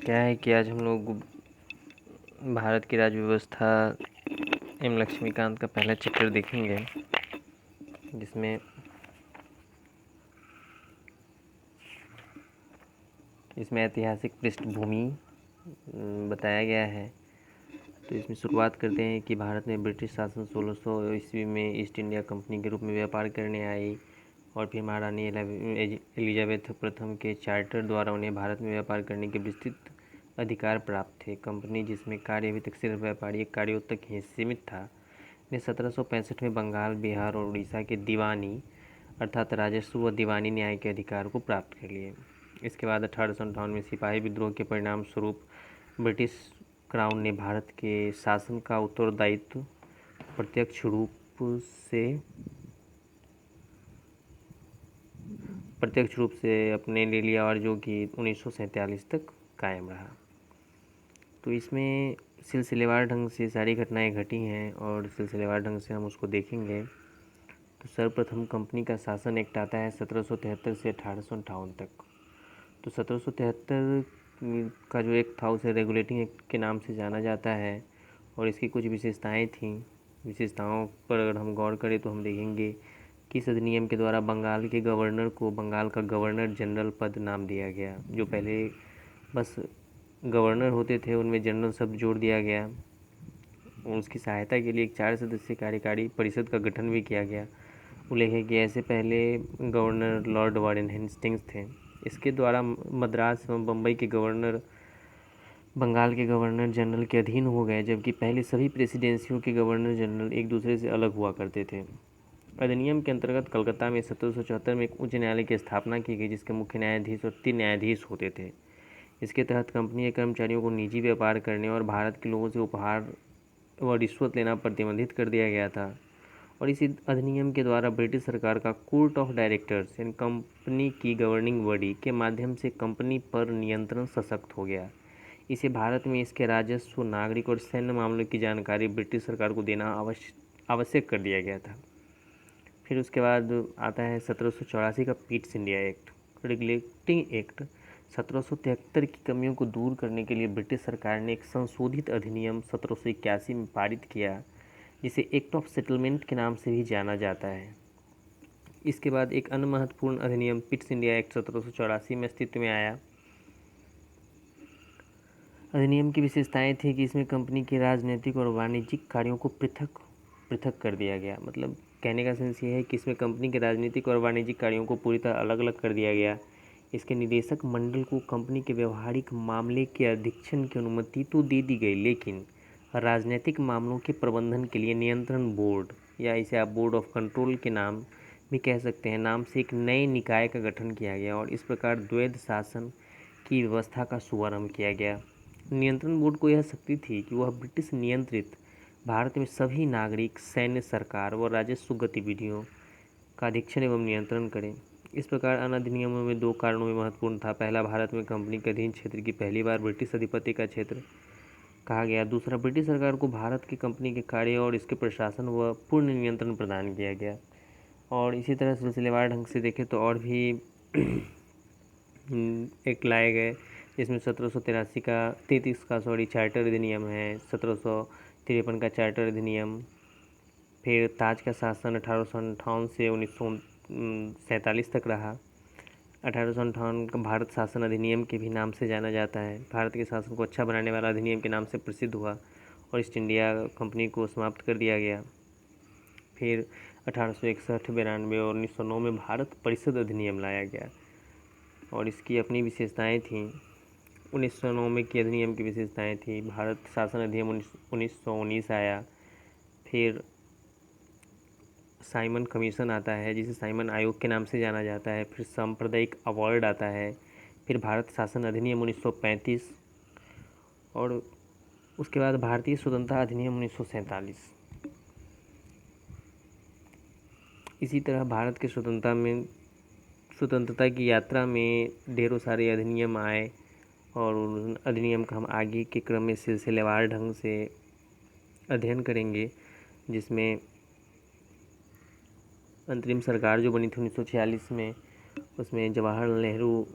क्या है कि आज हम लोग भारत की राज्य व्यवस्था एम लक्ष्मीकांत का पहला चैप्टर देखेंगे, जिसमें इसमें ऐतिहासिक पृष्ठभूमि बताया गया है। तो इसमें शुरुआत करते हैं कि भारत में ब्रिटिश शासन 1600 ईस्वी में ईस्ट इंडिया कंपनी के रूप में व्यापार करने आई और फिर महारानी एलिजाबेथ प्रथम के चार्टर द्वारा उन्हें भारत में व्यापार करने के विस्तृत अधिकार प्राप्त थे। कंपनी, जिसमें कार्य अभी तक सिर्फ व्यापारिक कार्यों तक ही सीमित था, ने 1765 में बंगाल, बिहार और उड़ीसा के दीवानी अर्थात राजस्व व दीवानी न्याय के अधिकार को प्राप्त कर लिए। इसके बाद 1858 में सिपाही विद्रोह के परिणाम स्वरूप ब्रिटिश क्राउन ने भारत के शासन का उत्तरदायित्व प्रत्यक्ष रूप से अपने ले लिया और जो कि 1947 तक कायम रहा। तो इसमें सिलसिलेवार ढंग से सारी घटनाएं घटी हैं और सिलसिलेवार ढंग से हम उसको देखेंगे। तो सर्वप्रथम कंपनी का शासन एक्ट आता है 1773 से 1858 तक। तो 1773 का जो एक्ट था उसे रेगुलेटिंग एक्ट के नाम से जाना जाता है और इसकी कुछ विशेषताएं थीं। विशेषताओं पर अगर हम गौर करें तो हम देखेंगे कि इस अधिनियम के द्वारा बंगाल के गवर्नर को बंगाल का गवर्नर जनरल पद नाम दिया गया। जो पहले बस गवर्नर होते थे उनमें जनरल शब्द जोड़ दिया गया। उसकी सहायता के लिए एक 4 सदस्यीय कार्यकारी परिषद का गठन भी किया गया। उल्लेख है कि ऐसे पहले गवर्नर लॉर्ड वारेन हेस्टिंग्स थे। इसके द्वारा मद्रास एवं बम्बई के गवर्नर बंगाल के गवर्नर जनरल के अधीन हो गए, जबकि पहले सभी प्रेसिडेंसियों के गवर्नर जनरल एक दूसरे से अलग हुआ करते थे। अधिनियम के अंतर्गत कलकत्ता में 1774 में एक उच्च न्यायालय की स्थापना की गई, जिसके मुख्य न्यायाधीश और 3 न्यायाधीश होते थे। इसके तहत कंपनी के कर्मचारियों को निजी व्यापार करने और भारत के लोगों से उपहार व रिश्वत लेना प्रतिबंधित कर दिया गया था। और इस अधिनियम के द्वारा ब्रिटिश सरकार का कोर्ट ऑफ डायरेक्टर्स यानी कंपनी की गवर्निंग बॉडी के माध्यम से कंपनी पर नियंत्रण सशक्त हो गया। इसे भारत में इसके राजस्व, नागरिक और सैन्य मामलों की जानकारी ब्रिटिश सरकार को देना आवश्यक कर दिया गया था। फिर उसके बाद आता है 1784 का Pitt's India act. Regulating act 1773 की कमियों को दूर करने के लिए ब्रिटिश सरकार ने एक संशोधित अधिनियम 1781 में पारित किया, जिसे एक्ट ऑफ सेटलमेंट के नाम से भी जाना जाता है। इसके बाद एक अन्य महत्वपूर्ण अधिनियम पिट्स इंडिया एक्ट 1784 में अस्तित्व में आया। अधिनियम की विशेषताएं थी कि इसमें कंपनी के राजनीतिक और वाणिज्यिक कार्यों को पृथक कर दिया गया। मतलब कहने का सेंस ये है कि इसमें कंपनी के राजनीतिक और वाणिज्यिक कार्यों को पूरी तरह अलग अलग कर दिया गया। इसके निदेशक मंडल को कंपनी के व्यवहारिक मामले के अधीक्षण की अनुमति तो दे दी गई, लेकिन राजनीतिक मामलों के प्रबंधन के लिए नियंत्रण बोर्ड या इसे आप बोर्ड ऑफ कंट्रोल के नाम भी कह सकते हैं, नाम से एक नए निकाय का गठन किया गया और इस प्रकार द्वैध शासन की व्यवस्था का शुभारंभ किया गया। नियंत्रण बोर्ड को यह शक्ति थी कि वह ब्रिटिश नियंत्रित भारत में सभी नागरिक, सैन्य, सरकार व राजस्व गतिविधियों का अधीक्षण एवं नियंत्रण करें। इस प्रकार अन्य अधिनियमों में 2 कारणों में महत्वपूर्ण था। पहला, भारत में कंपनी के अधीन क्षेत्र की पहली बार ब्रिटिश अधिपत्य का क्षेत्र कहा गया। दूसरा, ब्रिटिश सरकार को भारत की कंपनी के कार्य और इसके प्रशासन व पूर्ण नियंत्रण प्रदान किया गया। और इसी तरह सिलसिलेवार ढंग से देखें तो और भी एक लाए गए, जिसमें 1733 का चार्टर अधिनियम है, 1753 का चार्टर अधिनियम, फिर ताज का शासन 1858 से 1947 तक रहा। 1858 का भारत शासन अधिनियम के भी नाम से जाना जाता है। भारत के शासन को अच्छा बनाने वाला अधिनियम के नाम से प्रसिद्ध हुआ और ईस्ट इंडिया कंपनी को समाप्त कर दिया गया। फिर 1861, 92 और 1909 में भारत परिषद अधिनियम लाया गया और इसकी अपनी विशेषताएं थीं। 1909 में की अधिनियम की विशेषताएं थी, भारत शासन अधिनियम 1919 आया। फिर साइमन कमीशन आता है, जिसे साइमन आयोग के नाम से जाना जाता है। फिर सांप्रदायिक अवार्ड आता है। फिर भारत शासन अधिनियम 1935 और उसके बाद भारतीय स्वतंत्रता अधिनियम 1947। इसी तरह भारत के स्वतंत्रता की यात्रा में ढेरों सारे अधिनियम आए और उन अधिनियम का हम आगे के क्रम में सिलसिलेवार ढंग से अध्ययन करेंगे, जिसमें अंतरिम सरकार जो बनी थी 1946 में, उसमें जवाहरलाल नेहरू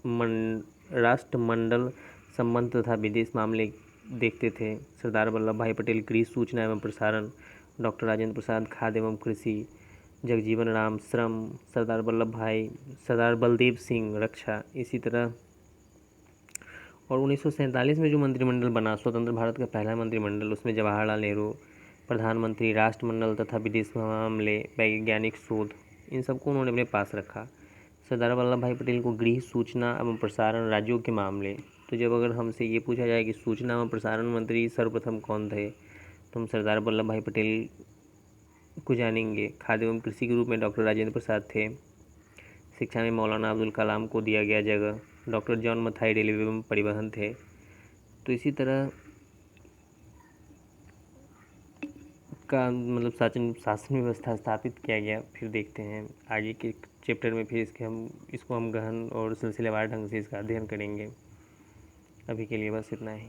राष्ट्रमंडल संबंध तथा विदेश मामले देखते थे। सरदार वल्लभ भाई पटेल गृह सूचना एवं प्रसारण, डॉक्टर राजेंद्र प्रसाद खाद्य एवं कृषि, जगजीवन राम श्रम, सरदार बलदेव सिंह रक्षा। इसी तरह और 1947 में जो मंत्रिमंडल बना, स्वतंत्र भारत का पहला मंत्रिमंडल, उसमें जवाहरलाल नेहरू प्रधानमंत्री, राष्ट्रमंडल तथा विदेश मामले, वैज्ञानिक शोध, इन सबको उन्होंने अपने पास रखा। सरदार वल्लभ भाई पटेल को गृह सूचना एवं प्रसारण, राज्यों के मामले। तो जब अगर हमसे ये पूछा जाए कि सूचना एवं प्रसारण मंत्री सर्वप्रथम कौन थे, तो हम सरदार वल्लभ भाई पटेल को जानेंगे। खाद्य एवं कृषि के रूप में डॉक्टर राजेंद्र प्रसाद थे। शिक्षा में मौलाना अब्दुल कलाम को दिया गया जगह। डॉक्टर जॉन मथाई रेलवे एवं परिवहन थे। तो इसी तरह का मतलब शासन व्यवस्था स्थापित किया गया। फिर देखते हैं आगे के चैप्टर में, फिर इसको हम गहन और सिलसिलेवार ढंग से इसका अध्ययन करेंगे। अभी के लिए बस इतना ही।